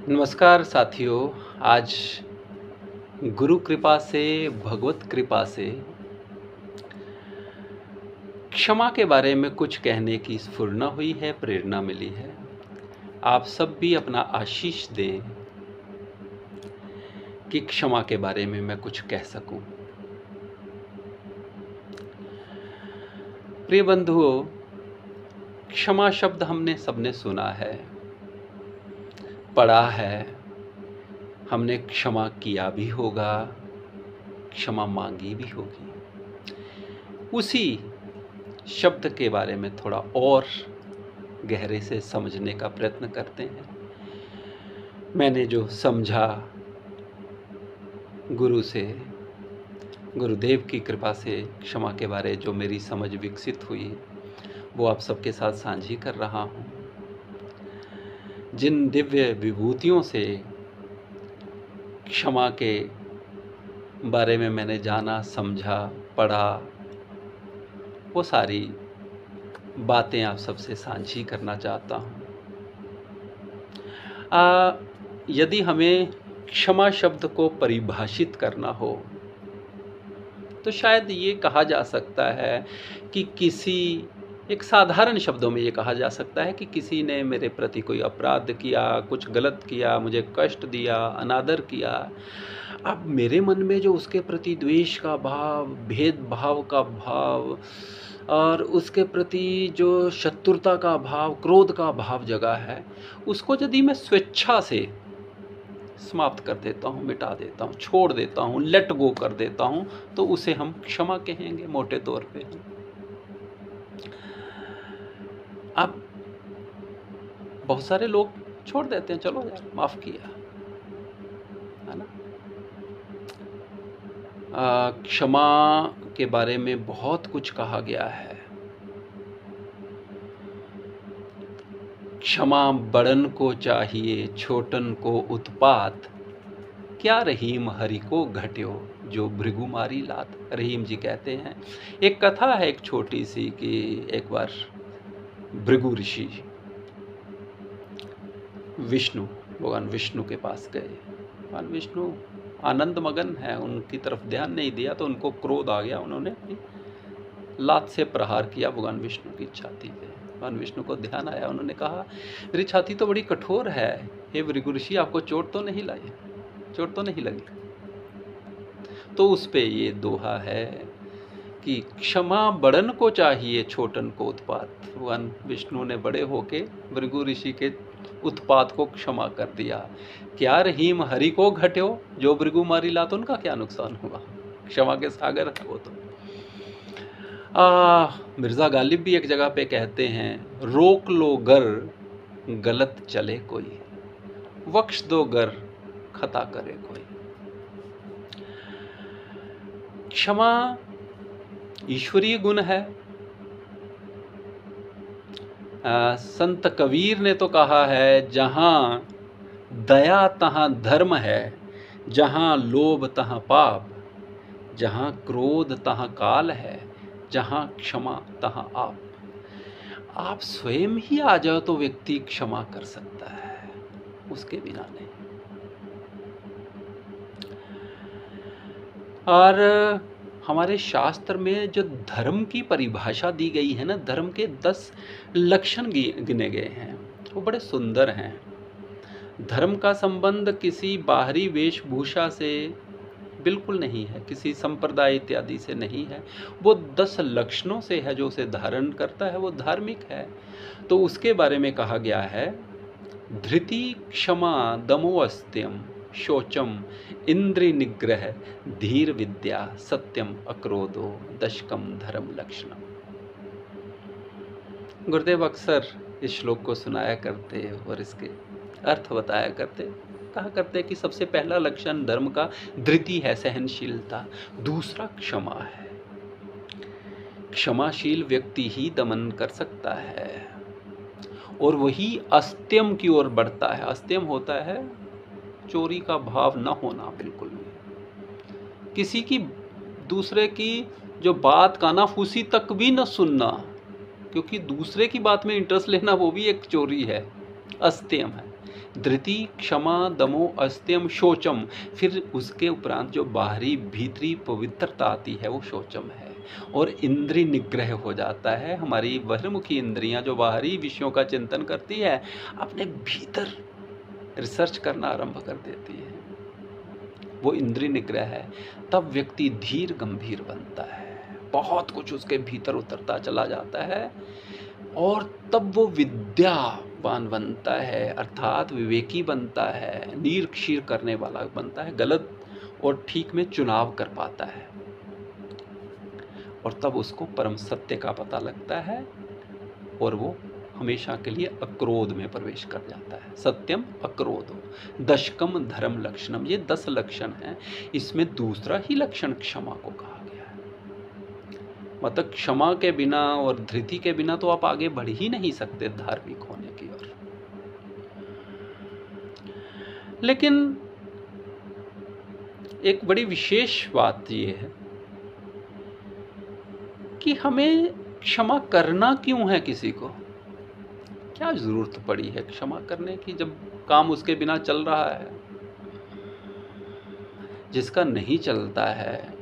नमस्कार साथियों। आज गुरु कृपा से, भगवत कृपा से क्षमा के बारे में कुछ कहने की स्फुरना हुई है, प्रेरणा मिली है। आप सब भी अपना आशीष दें कि क्षमा के बारे में मैं कुछ कह सकूं। प्रिय बंधुओं, क्षमा शब्द हमने सबने सुना है, पढ़ा है, हमने क्षमा किया भी होगा, क्षमा मांगी भी होगी। उसी शब्द के बारे में थोड़ा और गहरे से समझने का प्रयत्न करते हैं। मैंने जो समझा गुरु से, गुरुदेव की कृपा से क्षमा के बारे जो मेरी समझ विकसित हुई, वो आप सबके साथ साझी कर रहा हूँ। जिन दिव्य विभूतियों से क्षमा के बारे में मैंने जाना, समझा, पढ़ा, वो सारी बातें आप सबसे साझी करना चाहता हूँ। यदि हमें क्षमा शब्द को परिभाषित करना हो तो शायद ये कहा जा सकता है कि एक साधारण शब्दों में ये कहा जा सकता है कि किसी ने मेरे प्रति कोई अपराध किया, कुछ गलत किया, मुझे कष्ट दिया, अनादर किया। अब मेरे मन में जो उसके प्रति द्वेष का भाव, भेदभाव का भाव और उसके प्रति जो शत्रुता का भाव, क्रोध का भाव जगा है, उसको यदि मैं स्वेच्छा से समाप्त कर देता हूँ, मिटा देता हूँ, छोड़ देता हूँ, लेट गो कर देता हूँ, तो उसे हम क्षमा कहेंगे मोटे तौर पे। अब बहुत सारे लोग छोड़ देते हैं, चलो यार माफ किया, है ना। क्षमा के बारे में बहुत कुछ कहा गया है। क्षमा बड़न को चाहिए, छोटन को उत्पात, क्या रहीम हरि को घट्यो, जो भृगुमारी लात। रहीम जी कहते हैं, एक कथा है एक छोटी सी कि एक बार भृगु ऋषि भगवान विष्णु के पास गए। भगवान विष्णु आनंद मगन है, उनकी तरफ ध्यान नहीं दिया तो उनको क्रोध आ गया। उन्होंने अपनी लात से प्रहार किया भगवान विष्णु की छाती पे। भगवान विष्णु को ध्यान आया, उन्होंने कहा मेरी छाती तो बड़ी कठोर है, हे भृगु ऋषि, आपको चोट तो नहीं लगी। तो उस पे ये दोहा है कि क्षमा बड़न को चाहिए, छोटन को उत्पात। भगवान विष्णु ने बड़े होके भृगु ऋषि के उत्पात को क्षमा कर दिया। क्या रहीम हरि को घट्यो, जो भृगु मारी लात, उनका क्या नुकसान हुआ। क्षमा के सागर है वो तो। मिर्जा गालिब भी एक जगह पे कहते हैं, रोक लो गर गलत चले कोई, बख्श दो गर खता करे कोई। क्षमा ईश्वरीय गुण है। संत कबीर ने तो कहा है, जहाँ दया तहाँ धर्म है, जहाँ लोभ तहाँ पाप, जहाँ क्रोध तहाँ काल है, जहाँ क्षमा तहाँ आप स्वयं ही आ जाओ तो व्यक्ति क्षमा कर सकता है, उसके बिना नहीं। और हमारे शास्त्र में जो धर्म की परिभाषा दी गई है ना, धर्म के 10 लक्षण गिने गए हैं, वो बड़े सुंदर हैं। धर्म का संबंध किसी बाहरी वेशभूषा से बिल्कुल नहीं है, किसी संप्रदाय इत्यादि से नहीं है। वो 10 लक्षणों से है, जो उसे धारण करता है वो धार्मिक है। तो उसके बारे में कहा गया है, धृति, क्षमा, दमो अस्त्यम, शोचम, इंद्रिय निग्रह, धीर विद्या, सत्यम अक्रोधो, दशकम धर्म लक्षणम। गुरुदेव अक्सर इस श्लोक को सुनाया करते और इसके अर्थ बताया करते। कहा करते कि सबसे पहला लक्षण धर्म का धृति है, सहनशीलता। दूसरा क्षमा है। क्षमाशील व्यक्ति ही दमन कर सकता है और वही अस्त्यम की ओर बढ़ता है। अस्त्यम होता है चोरी का भाव न होना, बिल्कुल नहीं। किसी की, दूसरे की जो बात कानाफूसी तक भी न सुनना, क्योंकि दूसरे की बात में इंटरेस्ट लेना वो भी एक चोरी है, अस्त्यम है। धृति, क्षमा, दमो, अस्त्यम, शोचम। फिर उसके उपरांत जो बाहरी भीतरी पवित्रता आती है वो शोचम है। और इंद्रिय निग्रह हो जाता है। हमारी बहिर्मुखी इंद्रियां जो बाहरी विषयों का चिंतन करती है, अपने भीतर रिसर्च करना आरंभ कर देती है। वो इंद्रिय निग्रह है। तब व्यक्ति धीर गंभीर बनता है, बहुत कुछ उसके भीतर उतरता चला जाता है, और तब वो विद्यावान बनता है, अर्थात विवेकी बनता है, नीर क्षीर करने वाला बनता है, गलत और ठीक में चुनाव कर पाता है। और तब उसको परम सत्य का पता लगता है, और वो हमेशा के लिए अक्रोध में प्रवेश कर जाता है। सत्यम अक्रोधो दशकम धर्म लक्षणम। ये 10 लक्षण हैं। इसमें दूसरा ही लक्षण क्षमा को कहा गया है। मतलब क्षमा के बिना और धृति के बिना तो आप आगे बढ़ ही नहीं सकते धार्मिक होने की ओर। लेकिन एक बड़ी विशेष बात ये है कि हमें क्षमा करना क्यों है? किसी को क्या जरूरत पड़ी है क्षमा करने की, जब काम उसके बिना चल रहा है? जिसका नहीं चलता है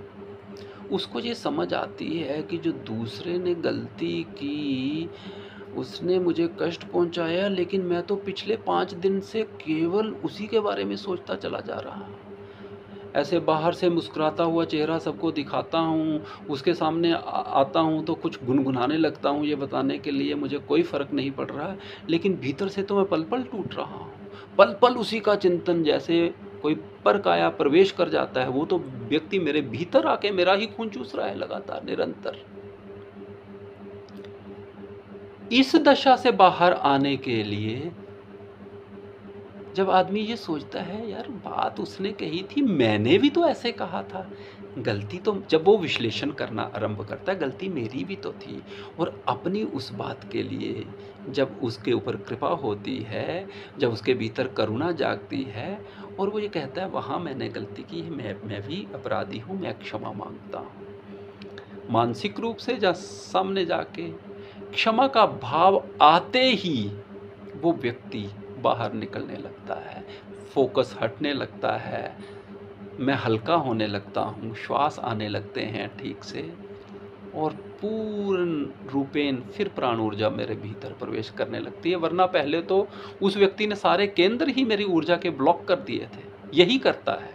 उसको ये समझ आती है कि जो दूसरे ने गलती की, उसने मुझे कष्ट पहुंचाया, लेकिन मैं तो पिछले 5 दिन से केवल उसी के बारे में सोचता चला जा रहा हूँ। ऐसे बाहर से मुस्कुराता हुआ चेहरा सबको दिखाता हूँ, उसके सामने आता हूँ तो कुछ गुनगुनाने लगता हूँ ये बताने के लिए मुझे कोई फ़र्क नहीं पड़ रहा है, लेकिन भीतर से तो मैं पल पल टूट रहा हूँ। पल पल उसी का चिंतन, जैसे कोई पर काया प्रवेश कर जाता है, वो तो व्यक्ति मेरे भीतर आके मेरा ही खून चूस रहा है लगातार, निरंतर। इस दशा से बाहर आने के लिए जब आदमी ये सोचता है, यार बात उसने कही थी, मैंने भी तो ऐसे कहा था, गलती तो, जब वो विश्लेषण करना आरंभ करता है, गलती मेरी भी तो थी, और अपनी उस बात के लिए जब उसके ऊपर कृपा होती है, जब उसके भीतर करुणा जागती है, और वो ये कहता है वहाँ मैंने गलती की है, मैं भी अपराधी हूँ, मैं क्षमा मांगता हूँ। मानसिक रूप से जा सामने जाके क्षमा का भाव आते ही वो व्यक्ति बाहर निकलने लगता है, फोकस हटने लगता है, मैं हल्का होने लगता हूँ, श्वास आने लगते हैं ठीक से, और पूर्ण रूपेण फिर प्राण ऊर्जा मेरे भीतर प्रवेश करने लगती है। वरना पहले तो उस व्यक्ति ने सारे केंद्र ही मेरी ऊर्जा के ब्लॉक कर दिए थे। यही करता है।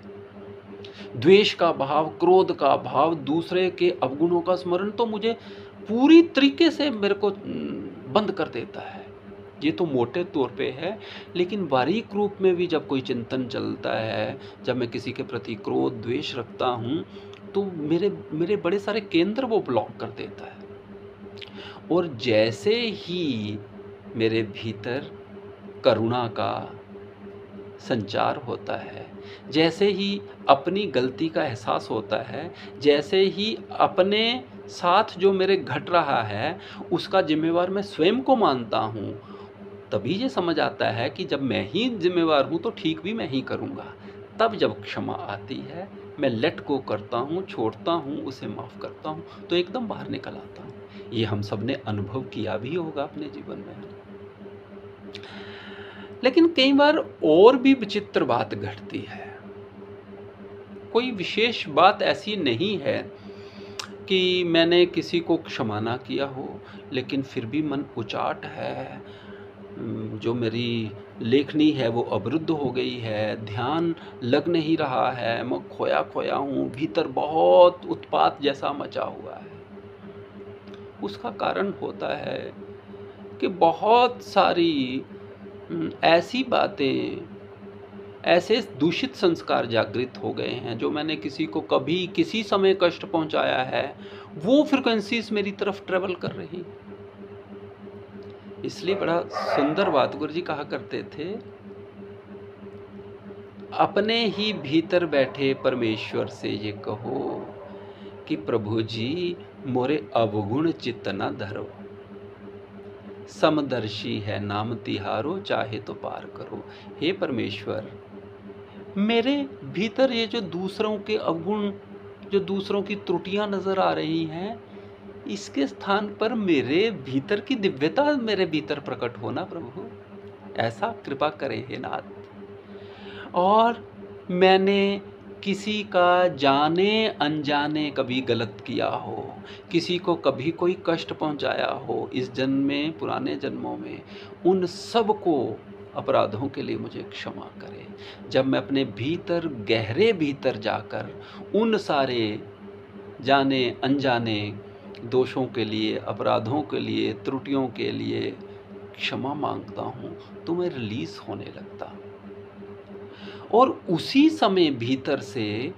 द्वेष का भाव, क्रोध का भाव, दूसरे के अवगुणों का स्मरण तो मुझे पूरी तरीके से मेरे को बंद कर देता है। ये तो मोटे तौर पे है, लेकिन बारीक रूप में भी जब कोई चिंतन चलता है, जब मैं किसी के प्रति क्रोध द्वेष रखता हूँ, तो मेरे बड़े सारे केंद्र वो ब्लॉक कर देता है। और जैसे ही मेरे भीतर करुणा का संचार होता है, जैसे ही अपनी गलती का एहसास होता है, जैसे ही अपने साथ जो मेरे घट रहा है उसका जिम्मेवार मैं स्वयं को मानता हूँ, तभी ये समझ आता है कि जब मैं ही जिम्मेवार हूँ तो ठीक भी मैं ही करूँगा। तब जब क्षमा आती है, मैं लेट गो करता हूँ, छोड़ता हूँ, उसे माफ़ करता हूँ, तो एकदम बाहर निकल आता हूँ। ये हम सब ने अनुभव किया भी होगा अपने जीवन में। लेकिन कई बार और भी विचित्र बात घटती है। कोई विशेष बात ऐसी नहीं है कि मैंने किसी को क्षमा ना किया हो, लेकिन फिर भी मन उचाट है, जो मेरी लेखनी है वो अवरुद्ध हो गई है, ध्यान लग नहीं रहा है, मैं खोया खोया हूँ, भीतर बहुत उत्पात जैसा मचा हुआ है। उसका कारण होता है कि बहुत सारी ऐसी बातें, ऐसे दूषित संस्कार जागृत हो गए हैं, जो मैंने किसी को कभी किसी समय कष्ट पहुंचाया है, वो फ्रिक्वेंसीज मेरी तरफ ट्रेवल कर रही। इसलिए बड़ा सुंदर बात गुरु जी कहा करते थे, अपने ही भीतर बैठे परमेश्वर से ये कहो कि प्रभु जी मोरे अवगुण चित्त न धरो, समदर्शी है नाम तिहारो, चाहे तो पार करो। हे परमेश्वर, मेरे भीतर ये जो दूसरों के अवगुण, जो दूसरों की त्रुटियां नजर आ रही हैं, इसके स्थान पर मेरे भीतर की दिव्यता मेरे भीतर प्रकट होना प्रभु। ऐसा कृपा करें हे नाथ। और मैंने किसी का जाने अनजाने कभी गलत किया हो, किसी को कभी कोई कष्ट पहुंचाया हो इस जन्म में, पुराने जन्मों में, उन सब को अपराधों के लिए मुझे क्षमा करें। जब मैं अपने भीतर, गहरे भीतर जाकर उन सारे जाने अनजाने दोषों के लिए, अपराधों के लिए, त्रुटियों के लिए क्षमा मांगता हूँ, तो मैं रिलीज होने लगता हूँ। और उसी समय भीतर से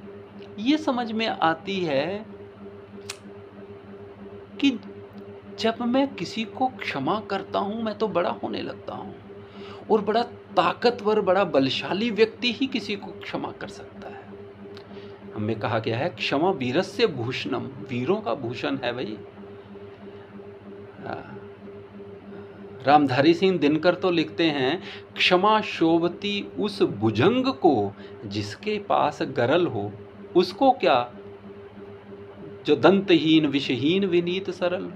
ये समझ में आती है कि जब मैं किसी को क्षमा करता हूँ, मैं तो बड़ा होने लगता हूँ, और बड़ा ताकतवर, बड़ा बलशाली व्यक्ति ही किसी को क्षमा कर सकता है। हमें कहा गया है क्षमा वीरस्य भूषणम, वीरों का भूषण है भाई। रामधारी सिंह दिनकर तो लिखते हैं, क्षमा शोभती उस भुजंग को जिसके पास गरल हो, उसको क्या जो दंतहीन विषहीन विनीत सरल।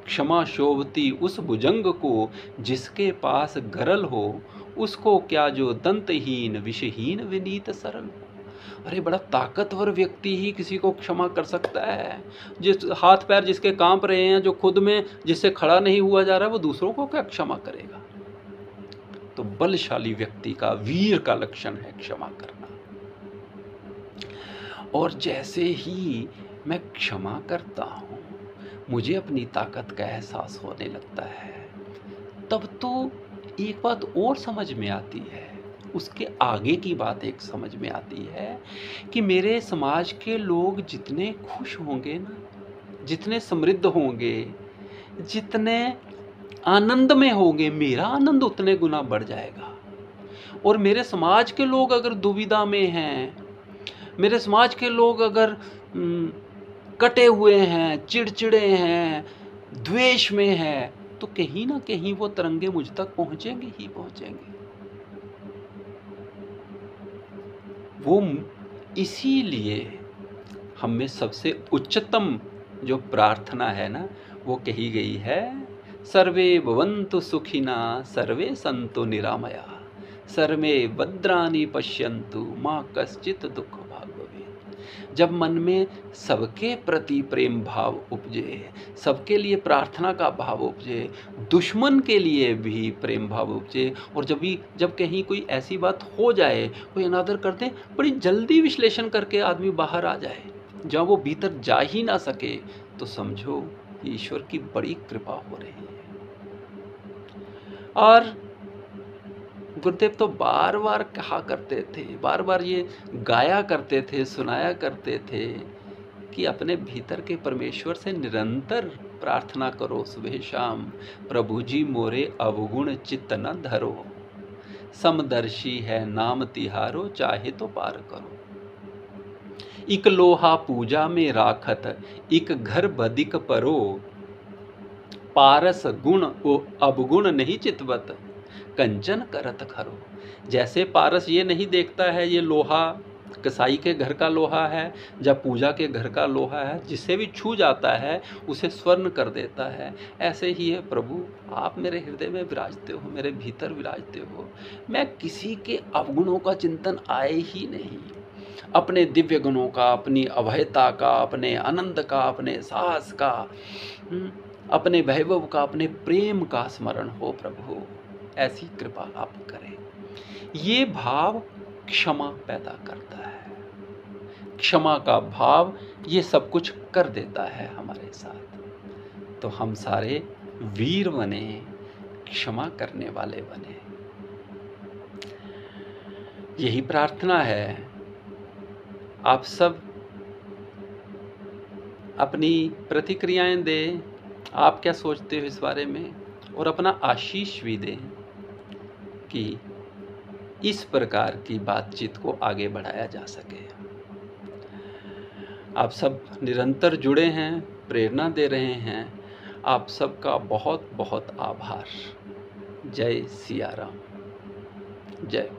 क्षमा शोभती उस भुजंग को जिसके पास गरल हो, उसको क्या जो दंतहीन विषहीन विनीत सरल। अरे बड़ा ताकतवर व्यक्ति ही किसी को क्षमा कर सकता है। जिस हाथ पैर जिसके कांप रहे हैं, जो खुद में जिससे खड़ा नहीं हुआ जा रहा, वो दूसरों को क्या क्षमा करेगा। तो बलशाली व्यक्ति का, वीर का लक्षण है क्षमा करना। और जैसे ही मैं क्षमा करता हूँ, मुझे अपनी ताकत का एहसास होने लगता है। तब तो एक बात और समझ में आती है, उसके आगे की बात एक समझ में आती है कि मेरे समाज के लोग जितने खुश होंगे ना, जितने समृद्ध होंगे, जितने आनंद में होंगे, मेरा आनंद उतने गुना बढ़ जाएगा। और मेरे समाज के लोग अगर दुविधा में हैं, मेरे समाज के लोग अगर कटे हुए हैं, चिड़चिड़े हैं, द्वेष में हैं, तो कहीं ना कहीं वो तरंगे मुझ तक पहुंचेंगे ही पहुंचेंगे। वो इसीलिए हम में सबसे उच्चतम जो प्रार्थना है ना, वो कही गई है, सर्वे भवन्तु सुखिना सर्वे सन्तु निरामया सर्वे भद्राणि पश्यन्तु माँ कश्चित् दुःख भाग् भवेत्। जब मन में सबके प्रति प्रेम भाव उपजे, सबके लिए प्रार्थना का भाव उपजे, दुश्मन के लिए भी प्रेम भाव उपजे, और जब कहीं कोई ऐसी बात हो जाए, कोई अनादर कर दे, बड़ी जल्दी विश्लेषण करके आदमी बाहर आ जाए, जहाँ वो भीतर जा ही ना सके, तो समझो ईश्वर की बड़ी कृपा हो रही है। और गुरुदेव तो बार बार कहा करते थे, बार बार ये गाया करते थे, सुनाया करते थे कि अपने भीतर के परमेश्वर से निरंतर प्रार्थना करो सुबह शाम, प्रभु जी मोरे अवगुण चित्त न धरो, समदर्शी है नाम तिहारो चाहे तो पार करो। इक लोहा पूजा में राखत इक घर बदिक परो, पारस गुण ओ अवगुण नहीं चितवत कंचन करत खरो। जैसे पारस ये नहीं देखता है ये लोहा कसाई के घर का लोहा है, जब पूजा के घर का लोहा है, जिसे भी छू जाता है उसे स्वर्ण कर देता है, ऐसे ही है प्रभु, आप मेरे हृदय में विराजते हो, मेरे भीतर विराजते हो। मैं किसी के अवगुणों का चिंतन आए ही नहीं, अपने दिव्य गुणों का, अपनी अभयता का, अपने आनंद का, अपने साहस का, अपने वैभव का, अपने प्रेम का स्मरण हो प्रभु, ऐसी कृपा आप करें। ये भाव क्षमा पैदा करता है। क्षमा का भाव ये सब कुछ कर देता है हमारे साथ। तो हम सारे वीर बने, क्षमा करने वाले बने। यही प्रार्थना है। आप सब अपनी प्रतिक्रियाएं दें, आप क्या सोचते हो इस बारे में, और अपना आशीष भी दें कि इस प्रकार की बातचीत को आगे बढ़ाया जा सके। आप सब निरंतर जुड़े हैं, प्रेरणा दे रहे हैं, आप सबका बहुत बहुत आभार। जय सिया राम, जय।